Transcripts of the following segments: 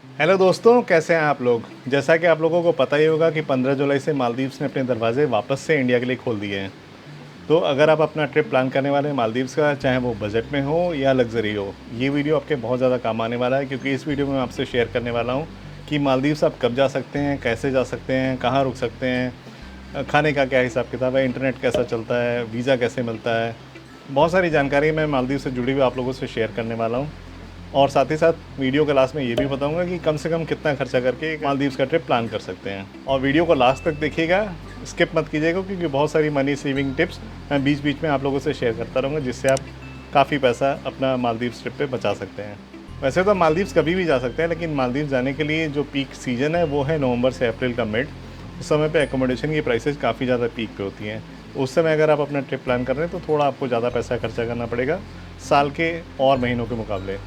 Hello दोस्तों, कैसे हैं आप लोग। जैसा कि आप लोगों को पता ही होगा कि 15 जुलाई से मालदीव्स ने अपने दरवाजे वापस से इंडिया के लिए खोल दिए हैं। तो अगर आप अपना ट्रिप प्लान करने वाले हैं मालदीव्स का, चाहे वो बजट में हो या लग्जरी हो, ये वीडियो आपके बहुत ज़्यादा काम आने वाला है, क्योंकि इस वीडियो में मैं आपसे शेयर करने वाला हूँ कि मालदीव्स आप कब जा सकते हैं, कैसे जा सकते हैं, कहाँ रुक सकते हैं, खाने का क्या हिसाब किताब है, इंटरनेट कैसा चलता है, वीज़ा कैसे मिलता है। बहुत सारी जानकारी मैं मालदीव से जुड़ी हुई आप लोगों से शेयर करने वाला हूँ। और साथ ही साथ वीडियो के लास्ट में ये भी बताऊंगा कि कम से कम कितना खर्चा करके एक मालदीव्स का ट्रिप प्लान कर सकते हैं। और वीडियो को लास्ट तक देखिएगा, स्किप मत कीजिएगा, क्योंकि बहुत सारी मनी सेविंग टिप्स मैं बीच बीच में आप लोगों से शेयर करता रहूँगा, जिससे आप काफ़ी पैसा अपना मालदीव्स ट्रिप पे बचा सकते हैं। वैसे तो मालदीव्स कभी भी जा सकते हैं, लेकिन मालदीव्स जाने के लिए जो पीक सीज़न है वो है नवंबर से अप्रैल का मिड। उस समय पे एकोमोडेशन की प्राइसेस काफ़ी ज़्यादा पीक पे होती हैं। उस समय अगर आप अपना ट्रिप प्लान कर रहे हैं तो थोड़ा आपको ज़्यादा पैसा खर्चा करना पड़ेगा साल के और महीनों के मुकाबले।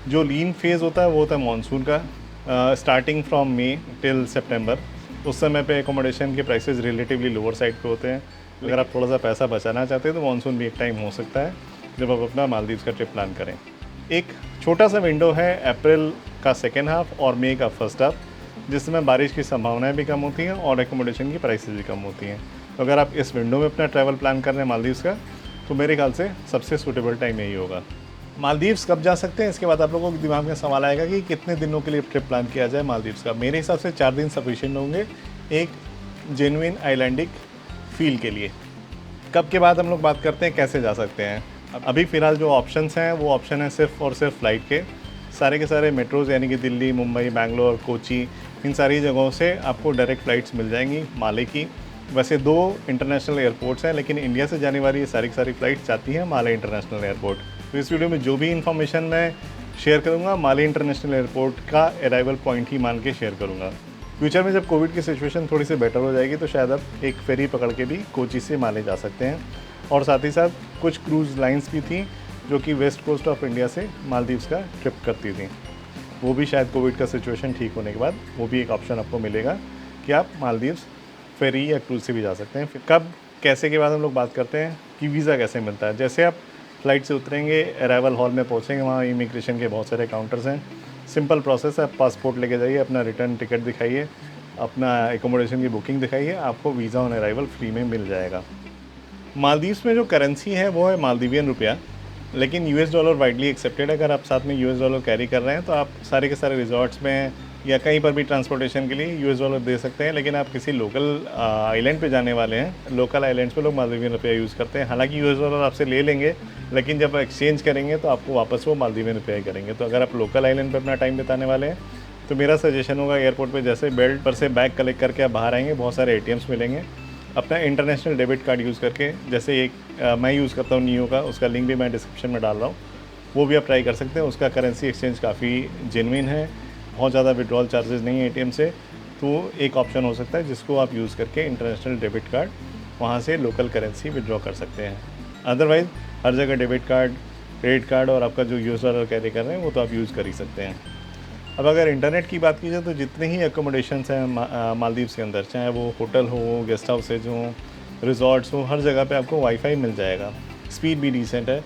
जो लीन फेज़ होता है वो होता है मानसून का, स्टार्टिंग फ्रॉम मई टिल सितंबर। उस समय पे एकोमोडेशन के प्राइसेस रिलेटिवली लोअर साइड पे होते हैं। अगर आप थोड़ा सा पैसा बचाना चाहते हैं तो मानसून भी एक टाइम हो सकता है जब आप अपना मालदीव्स का ट्रिप प्लान करें। एक छोटा सा विंडो है अप्रैल का सेकेंड हाफ और मई का फर्स्ट हाफ, जिसमें बारिश की संभावनाएं भी कम होती हैं और एकोमोडेशन की प्राइसेस भी कम होती हैं। तो अगर आप इस विंडो में अपना ट्रैवल प्लान कर रहे हैं मालदीव्स का, तो मेरे ख्याल से सबसे सूटेबल टाइम यही होगा। मालदीव्स कब जा सकते हैं, इसके बाद आप लोगों के दिमाग में सवाल आएगा कि कितने दिनों के लिए ट्रिप प्लान किया जाए मालदीव्स का। मेरे हिसाब से 4 दिन सफिशिएंट होंगे एक जेन्युइन आइलैंडिक फील के लिए। कब के बाद हम लोग बात करते हैं कैसे जा सकते हैं। अभी फ़िलहाल जो ऑप्शंस हैं वो ऑप्शन है सिर्फ और सिर्फ फ़्लाइट के। सारे के सारे मेट्रोज़ यानी कि दिल्ली, मुंबई, बैंगलोर, कोची, इन सारी जगहों से आपको डायरेक्ट फ़्लाइट्स मिल जाएंगी माले की। वैसे 2 इंटरनेशनल एयरपोर्ट्स हैं, लेकिन इंडिया से जाने वाली ये सारी की सारी फ़्लाइट्स जाती हैं माले इंटरनेशनल एयरपोर्ट। तो इस वीडियो में जो भी इन्फॉर्मेशन मैं शेयर करूँगा माले इंटरनेशनल एयरपोर्ट का अराइवल पॉइंट ही मान के शेयर करूँगा। फ्यूचर में जब कोविड की सिचुएशन थोड़ी सी बेटर हो जाएगी तो शायद आप एक फेरी पकड़ के भी कोची से माले जा सकते हैं। और साथ ही साथ कुछ क्रूज़ लाइंस भी थी जो कि वेस्ट कोस्ट ऑफ इंडिया से मालदीव्स का ट्रिप करती थी। वो भी शायद कोविड का सिचुएशन ठीक होने के बाद वो भी एक ऑप्शन आपको मिलेगा कि आप मालदीव्स फेरी या क्रूज़ से भी जा सकते हैं। फिर कब कैसे के बाद हम लोग बात करते हैं कि वीज़ा कैसे मिलता है। जैसे आप फ्लाइट से उतरेंगे, अराइवल हॉल में पहुँचेंगे, वहाँ इमिग्रेशन के बहुत सारे काउंटर्स हैं। सिंपल प्रोसेस है, पासपोर्ट लेके जाइए, अपना रिटर्न टिकट दिखाइए, अपना एकोमोडेशन की बुकिंग दिखाइए, आपको वीज़ा ऑन अराइवल फ्री में मिल जाएगा। मालदीव्स में जो करेंसी है वो है मालदीवियन रुपया, लेकिन यूएस डॉलर वाइडली एक्सेप्टेड है। अगर आप साथ में यूएस डॉलर कैरी कर रहे हैं तो आप सारे के सारे रिजॉर्ट्स में या कहीं पर भी ट्रांसपोर्टेशन के लिए यूएस डॉलर दे सकते हैं। लेकिन आप किसी लोकल आइलैंड पे जाने वाले हैं, लोकल आइलैंड्स पे लोग मालदीवियन रुपया यूज़ करते हैं। हालांकि यूएस डॉलर आपसे ले लेंगे, लेकिन जब एक्सचेंज करेंगे तो आपको वापस वो मालदीवियन रुपया ही करेंगे। तो अगर आप लोकल आइलैंड पर अपना टाइम बिताने वाले हैं तो मेरा सजेशन होगा एयरपोर्ट पर जैसे बेल्ट पर से बैग कलेक्ट करके आप बाहर आएंगे, बहुत सारे एटीएम्स मिलेंगे। अपना इंटरनेशनल डेबिट कार्ड यूज़ करके, जैसे एक मैं यूज़ करता हूँ नियो का, उसका लिंक भी मैं डिस्क्रिप्शन में डाल रहा हूँ, वो भी आप ट्राई कर सकते हैं। उसका करेंसी एक्सचेंज काफ़ी जेन्युइन है, बहुत ज़्यादा विड्रॉल चार्जेस नहीं है एटीएम से। तो एक ऑप्शन हो सकता है जिसको आप यूज़ करके इंटरनेशनल डेबिट कार्ड वहाँ से लोकल करेंसी विड्रॉ कर सकते हैं। अदरवाइज़ हर जगह डेबिट कार्ड, क्रेडिट कार्ड और आपका जो यूएस डॉलर कैरी कर रहे हैं वो तो आप यूज़ कर ही सकते हैं। अब अगर इंटरनेट की बात की जाए तो जितने ही एकोमोडेशंस हैं मालदीव्स के अंदर, चाहे वो होटल हो, गेस्ट हाउसेज हों, रिजॉर्ट्स हो, हर जगह पे आपको वाईफाई मिल जाएगा। स्पीड भी डिसेंट है।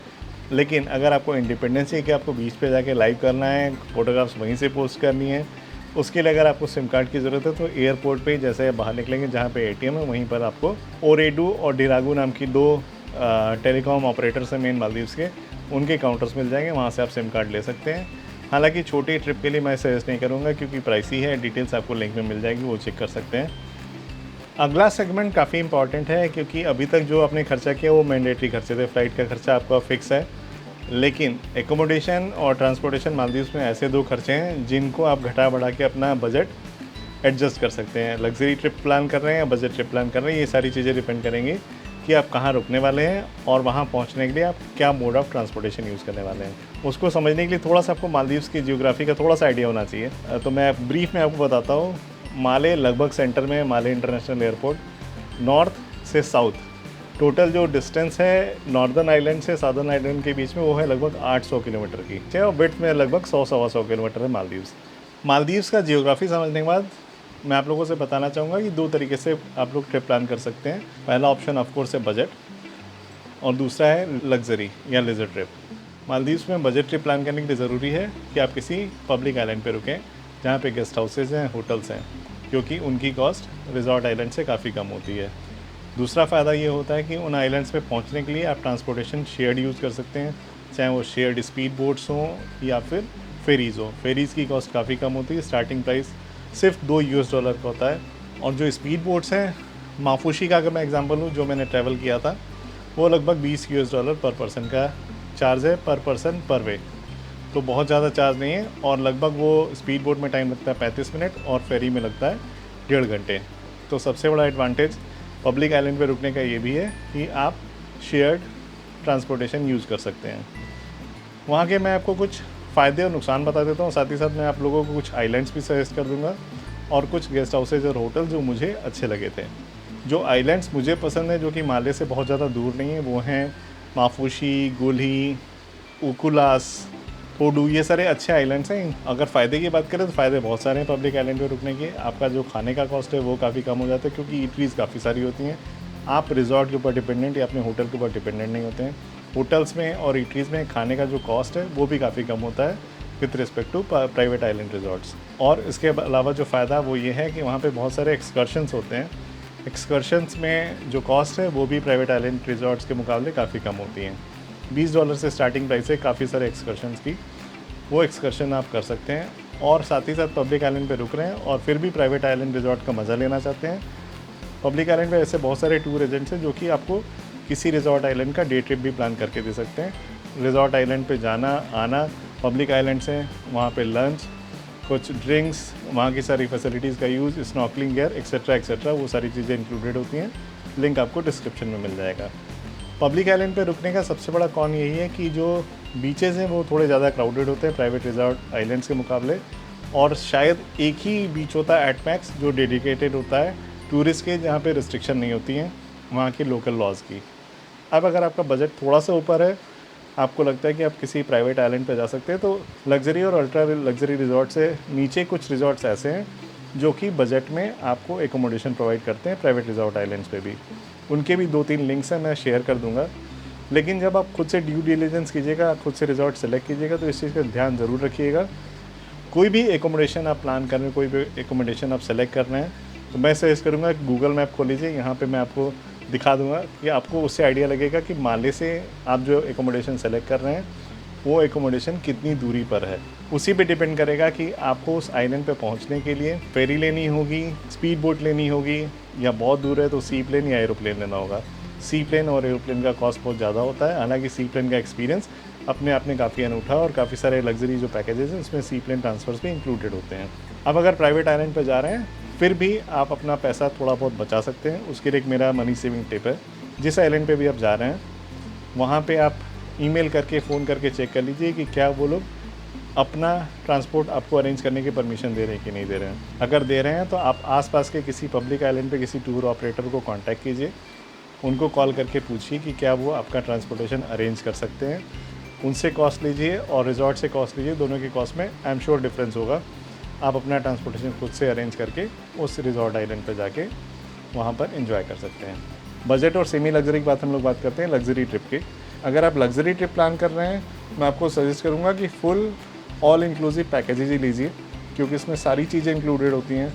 लेकिन अगर आपको इंडिपेंडेंस है कि आपको बीच पे जाके लाइव करना है, फ़ोटोग्राफ्स वहीं से पोस्ट करनी है, उसके लिए अगर आपको सिम कार्ड की ज़रूरत है तो एयरपोर्ट पे जैसे आप बाहर निकलेंगे जहाँ पे एटीएम है वहीं पर आपको ओरेडू और डिरागू नाम की 2 टेलीकॉम ऑपरेटर्स हैं मेन मालदीव्स के, उनके काउंटर्स मिल जाएंगे, वहाँ से आप सिम कार्ड ले सकते हैं। हालांकि छोटी ट्रिप के लिए मैं सजेस्ट नहीं करूँगा क्योंकि प्राइसी है। डिटेल्स आपको लिंक में मिल जाएगी, वो चेक कर सकते हैं। अगला सेगमेंट काफ़ी इंपॉर्टेंट है क्योंकि अभी तक जो आपने खर्चा किया वो मैंडेटरी खर्चे थे। फ्लाइट का खर्चा आपका फिक्स है, लेकिन एकोमोडेशन और ट्रांसपोर्टेशन मालदीव्स में ऐसे 2 खर्चे हैं जिनको आप घटा बढ़ा के अपना बजट एडजस्ट कर सकते हैं। लग्जरी ट्रिप प्लान कर रहे हैं या बजट ट्रिप प्लान कर रहे हैं, ये सारी चीज़ें डिपेंड करेंगी कि आप कहाँ रुकने वाले हैं और वहाँ पहुँचने के लिए आप क्या मोड ऑफ़ ट्रांसपोर्टेशन यूज़ करने वाले हैं। उसको समझने के लिए थोड़ा सा आपको मालदीव्स की जियोग्राफी का थोड़ा सा आइडिया होना चाहिए। तो मैं ब्रीफ में आपको बताता हूँ। माले लगभग सेंटर में, माले इंटरनेशनल एयरपोर्ट, नॉर्थ से साउथ टोटल जो डिस्टेंस है नॉर्दर्न आइलैंड से साउदर्न आइलैंड के बीच में वो है लगभग 800 किलोमीटर की, और विड्थ में लगभग 100-125 किलोमीटर है मालदीव्स। मालदीव्स का जियोग्राफी समझने के बाद मैं आप लोगों से बताना चाहूँगा कि 2 तरीके से आप लोग ट्रिप प्लान कर सकते हैं। पहला ऑप्शन ऑफकोर्स है बजट और दूसरा है लग्जरी या लेजर ट्रिप। मालदीव्स में बजट ट्रिप प्लान करने के लिए ज़रूरी है कि आप किसी पब्लिक आइलैंड पे रुकें, जहाँ पे गेस्ट हाउसेज हैं, होटल्स हैं, क्योंकि उनकी कॉस्ट रिजॉर्ट आइलैंड से काफ़ी कम होती है। दूसरा फ़ायदा ये होता है कि उन आइलैंड्स पे पहुंचने के लिए आप ट्रांसपोर्टेशन शेयर्ड यूज़ कर सकते हैं, चाहे वो शेयर्ड स्पीड बोट्स हों या फिर फेरीज़ हों। फेरीज़ की कॉस्ट काफ़ी कम होती है, स्टार्टिंग प्राइस सिर्फ $2 का होता है। और जो स्पीड बोट्स हैं, माफूशी का अगर मैं एग्जांपल लूँ, जो मैंने ट्रैवल किया था, वो लगभग $20 पर पर्सन का चार्ज है, पर पर्सन पर वे। तो बहुत ज़्यादा चार्ज नहीं है। और लगभग वो स्पीड बोट में टाइम लगता है 35 मिनट और फेरी में लगता है 1.5 घंटे। तो सबसे बड़ा एडवांटेज पब्लिक आइलैंड पे रुकने का ये भी है कि आप शेयर्ड ट्रांसपोर्टेशन यूज़ कर सकते हैं। वहाँ के मैं आपको कुछ फ़ायदे और नुकसान बता देता हूँ, साथ ही साथ मैं आप लोगों को कुछ आइलैंड्स भी सजेस्ट कर दूँगा और कुछ गेस्ट हाउसेज और होटल जो मुझे अच्छे लगे थे। जो आइलैंड्स मुझे पसंद है, जो कि माले से बहुत ज़्यादा दूर नहीं है, वो हैं माफूशी, गुल्ही, उकुलास, होडू, ये सारे अच्छे आइलैंड्स हैं। अगर फ़ायदे की बात करें तो फ़ायदे बहुत सारे हैं पब्लिक आइलैंड पे रुकने के। आपका जो खाने का कॉस्ट है वो काफ़ी कम हो जाता है, क्योंकि ईटरीज़ काफ़ी सारी होती हैं। आप रिजॉर्ट के ऊपर डिपेंडेंट या अपने होटल के ऊपर डिपेंडेंट नहीं होते हैं। होटल्स में और ईटरीज़ में खाने का जो कॉस्ट है वो भी काफ़ी कम होता है with respect to private island resorts. और इसके अलावा जो फ़ायदा वो ये है कि वहाँ पे बहुत सारे एक्सकर्शंस होते हैं। एक्सकर्शंस में जो कॉस्ट है वो भी प्राइवेट आइलैंड रिजॉर्ट्स के मुकाबले काफ़ी कम होती हैं। $20 से स्टार्टिंग प्राइस है काफ़ी सारे एक्सकर्शंस की, वो एक्सकर्शन आप कर सकते हैं। और साथ ही साथ पब्लिक आइलैंड पे रुक रहे हैं और फिर भी प्राइवेट आइलैंड रिजॉर्ट का मज़ा लेना चाहते हैं। पब्लिक आइलैंड पे ऐसे बहुत सारे टूर एजेंट्स हैं जो कि आपको किसी रिजॉर्ट आइलैंड का डे ट्रिप भी प्लान करके दे सकते हैं। रिजॉर्ट आइलैंड पे जाना आना, पब्लिक आइलैंड से वहाँ पे लंच, कुछ ड्रिंक्स, वहाँ की सारी फैसिलिटीज़ का यूज़, स्नॉर्कलिंग गियर एक्सेट्रा, वो सारी चीज़ें इंक्लूडेड होती हैं। लिंक आपको डिस्क्रिप्शन में मिल जाएगा। पब्लिक आइलैंड पे रुकने का सबसे बड़ा कॉन यही है कि जो बीचेज़ हैं वो थोड़े ज़्यादा क्राउडेड होते हैं प्राइवेट रिजॉर्ट आइलैंड्स के मुकाबले, और शायद एक ही बीच होता है एट मैक्स जो डेडिकेटेड होता है टूरिस्ट के, जहाँ पे रिस्ट्रिक्शन नहीं होती हैं वहाँ के लोकल लॉज की। अब अगर आपका बजट थोड़ा सा ऊपर है, आपको लगता है कि आप किसी प्राइवेट आइलैंड पे जा सकते हैं, तो लग्जरी और अल्ट्रा लग्जरी रिजॉर्ट से नीचे कुछ रिजॉर्ट्स ऐसे हैं जो कि बजट में आपको एकोमोडेशन प्रोवाइड करते हैं प्राइवेट रिजॉर्ट आइलैंड्स पे भी। उनके भी 2-3 लिंक्स हैं, मैं शेयर कर दूंगा। लेकिन जब आप खुद से ड्यू डिलिजेंस कीजिएगा, खुद से रिजॉर्ट सेलेक्ट कीजिएगा, तो इस चीज़ का ध्यान ज़रूर रखिएगा। कोई भी एकोमोडेशन आप प्लान कर रहे हैं, कोई भी एकोमोडेशन आप सेलेक्ट कर रहे हैं, तो मैं सजेस्ट करूँगा कि गूगल मैप खोल लीजिए। यहाँ पे मैं आपको दिखा दूँगा कि आपको उससे आइडिया लगेगा कि माले से आप जो एकोमोडेशन सेलेक्ट कर रहे हैं वो एकोमोडेशन कितनी दूरी पर है। उसी पे डिपेंड करेगा कि आपको उस आइलैंड पे पहुंचने के लिए फेरी लेनी होगी, स्पीड बोट लेनी होगी, या बहुत दूर है तो सी प्लेन या एरोप्लेन लेना होगा। सी प्लेन और एरोप्लेन का कॉस्ट बहुत ज़्यादा होता है, हालांकि सी प्लेन का एक्सपीरियंस अपने आप में काफ़ी अनूठा, और काफ़ी सारे लग्जरी जो पैकेजेस हैं उसमें सी प्लेन ट्रांसफ़र्स भी इंक्लूडेड होते हैं। अब अगर प्राइवेट आइलैंड पर जा रहे हैं फिर भी आप अपना पैसा थोड़ा बहुत बचा सकते हैं। उसके लिए एक मेरा मनी सेविंग टिप है, जिस आइलैंड पे भी आप जा रहे हैं वहाँ पे आप ईमेल करके, फ़ोन करके चेक कर लीजिए कि क्या वो लोग अपना ट्रांसपोर्ट आपको अरेंज करने की परमिशन दे रहे हैं कि नहीं दे रहे हैं। अगर दे रहे हैं तो आप आसपास के किसी पब्लिक आइलैंड पे किसी टूर ऑपरेटर को कांटेक्ट कीजिए, उनको कॉल करके पूछिए कि क्या वो आपका ट्रांसपोर्टेशन अरेंज कर सकते हैं। उनसे कॉस्ट लीजिए और रिजॉर्ट से कॉस्ट लीजिए, दोनों की कॉस्ट में आई एम श्योर डिफरेंस होगा। आप अपना ट्रांसपोर्टेशन खुद से अरेंज करके उस रिजॉर्ट आइलैंड पर जाके वहाँ पर एंजॉय कर सकते हैं। बजट और सेमी लग्जरी की बात हम लोग बात करते हैं लग्जरी ट्रिप की। अगर आप लग्जरी ट्रिप प्लान कर रहे हैं, मैं आपको सजेस्ट करूँगा कि फुल ऑल इंक्लूसिव पैकेजेज ही लीजिए, क्योंकि इसमें सारी चीज़ें इंक्लूडेड होती हैं।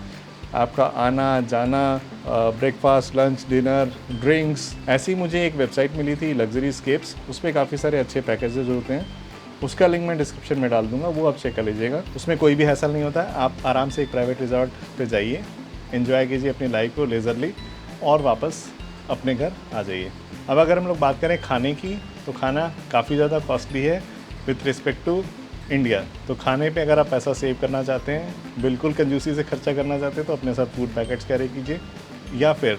आपका आना जाना, ब्रेकफास्ट, लंच, डिनर, ड्रिंक्स। ऐसी मुझे एक वेबसाइट मिली थी लग्जरी स्केप्स, उस पर काफ़ी सारे अच्छे पैकेजेज होते हैं। उसका लिंक मैं डिस्क्रिप्शन में डाल दूंगा, वो आप चेक कर लीजिएगा। उसमें कोई भी हैसल नहीं होता है। आप आराम से एक प्राइवेट रिजॉर्ट पे जाइए, एंजॉय कीजिए अपनी लाइफ को लेजरली, और वापस अपने घर आ जाइए। अब अगर हम लोग बात करें खाने की, तो खाना काफ़ी ज़्यादा कॉस्टली है विथ रिस्पेक्ट टू इंडिया। तो खाने पे अगर आप पैसा सेव करना चाहते हैं, बिल्कुल कंजूसी से खर्चा करना चाहते हैं, तो अपने साथ फूड पैकेट्स कैरी कीजिए, या फिर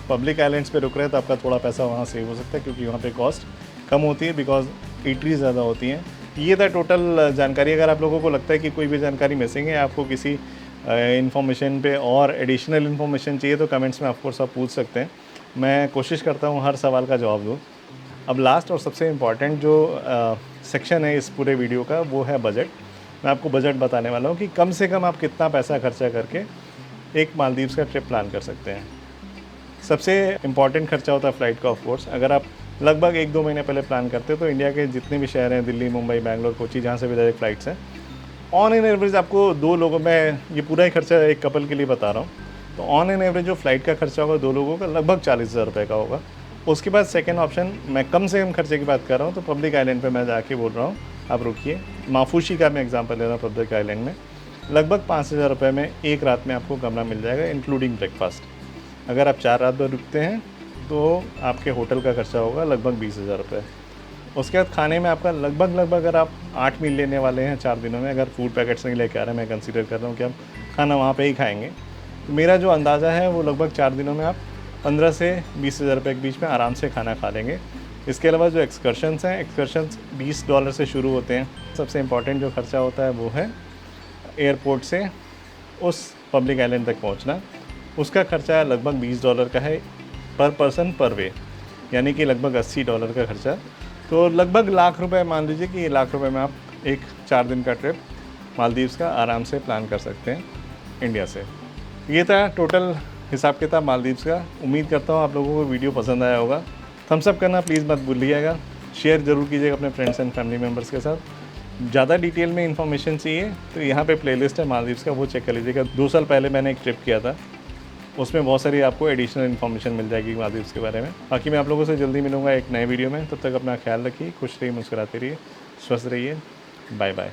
पब्लिक आइलैंड्स पे रुक रहे हैं तो आपका थोड़ा पैसा वहाँ सेव हो सकता है, क्योंकि वहाँ पे कॉस्ट कम होती है बिकॉज ईटरीज ज़्यादा होती हैं। ये था टोटल जानकारी। अगर आप लोगों को लगता है कि कोई भी जानकारी मिसिंग है, आपको किसी इन्फॉर्मेशन पे और एडिशनल इन्फॉर्मेशन चाहिए, तो कमेंट्स में ऑफकोर्स आप पूछ सकते हैं। मैं कोशिश करता हूँ हर सवाल का जवाब दूँ। अब लास्ट और सबसे इम्पॉर्टेंट जो सेक्शन है इस पूरे वीडियो का, वो है बजट। मैं आपको बजट बताने वाला हूँ कि कम से कम आप कितना पैसा खर्चा करके एक मालदीव्स का ट्रिप प्लान कर सकते हैं। सबसे इम्पॉर्टेंट खर्चा होता है फ़्लाइट का ऑफकोर्स। अगर आप लगभग 1-2 महीने पहले प्लान करते हो, तो इंडिया के जितने भी शहर हैं, दिल्ली, मुंबई, बैंगलोर, कोची, जहाँ से भी डायरेक्ट फ़्लाइट्स हैं, ऑन एन एवरेज आपको 2 लोगों में, ये पूरा ही खर्चा एक कपल के लिए बता रहा हूँ, तो ऑन एन एवरेज जो फ़्लाइट का खर्चा होगा 2 लोगों का लगभग 40,000 रुपये का होगा। उसके बाद सेकंड ऑप्शन, मैं कम से कम खर्चे की बात कर रहा हूँ, तो पब्लिक आइलैंड पे मैं जाके बोल रहा हूँ, आप रुकिए, माफूशी का मैं एग्जांपल ले रहा हूँ। पब्लिक आइलैंड में लगभग 5,000 रुपये में एक रात में आपको कमरा मिल जाएगा इंक्लूडिंग ब्रेकफास्ट। अगर आप 4 रात भर रुकते हैं तो आपके होटल का खर्चा होगा लगभग 20,000 रुपये। उसके बाद खाने में आपका लगभग अगर आप 8 मील लेने वाले हैं 4 दिनों में, अगर फूड पैकेट्स नहीं लेके आ रहे हैं, मैं कंसीडर कर रहा हूँ कि हम खाना वहाँ पे ही खाएंगे, तो मेरा जो अंदाज़ा है वो लगभग 4 दिनों में आप 15 से 20,000 रुपये के बीच में आराम से खाना खा लेंगे। इसके अलावा जो एक्सकर्शंस हैं, एक्सकर्शंस $20 से शुरू होते हैं। सबसे इम्पॉर्टेंट जो खर्चा होता है वो है एयरपोर्ट से उस पब्लिक आइलैंड तक पहुँचना। उसका खर्चा लगभग $20 का है पर पर्सन पर वे, यानी कि लगभग $80 का खर्चा। तो लगभग लाख रुपए, मान लीजिए कि लाख रुपए में आप एक 4 दिन का ट्रिप मालदीव्स का आराम से प्लान कर सकते हैं इंडिया से। ये था टोटल हिसाब किताब मालदीव्स का। उम्मीद करता हूँ आप लोगों को वीडियो पसंद आया होगा। थम्स अप करना प्लीज़ मत भूलिएगा, शेयर ज़रूर कीजिएगा अपने फ्रेंड्स एंड फैमिली मेम्बर्स के साथ। ज़्यादा डिटेल में इन्फॉर्मेशन चाहिए तो यहाँ पे प्लेलिस्ट है मालदीव्स का, वो चेक कर लीजिएगा। 2 साल पहले मैंने एक ट्रिप किया था, उसमें बहुत सारी आपको एडिशनल इन्फॉर्मेशन मिल जाएगी मालदीव्स के बारे में। बाकी मैं आप लोगों से जल्दी मिलूंगा एक नए वीडियो में। तब तक अपना ख्याल रखिए, खुश रहिए, मुस्कुराते रहिए, स्वस्थ रहिए। Bye bye.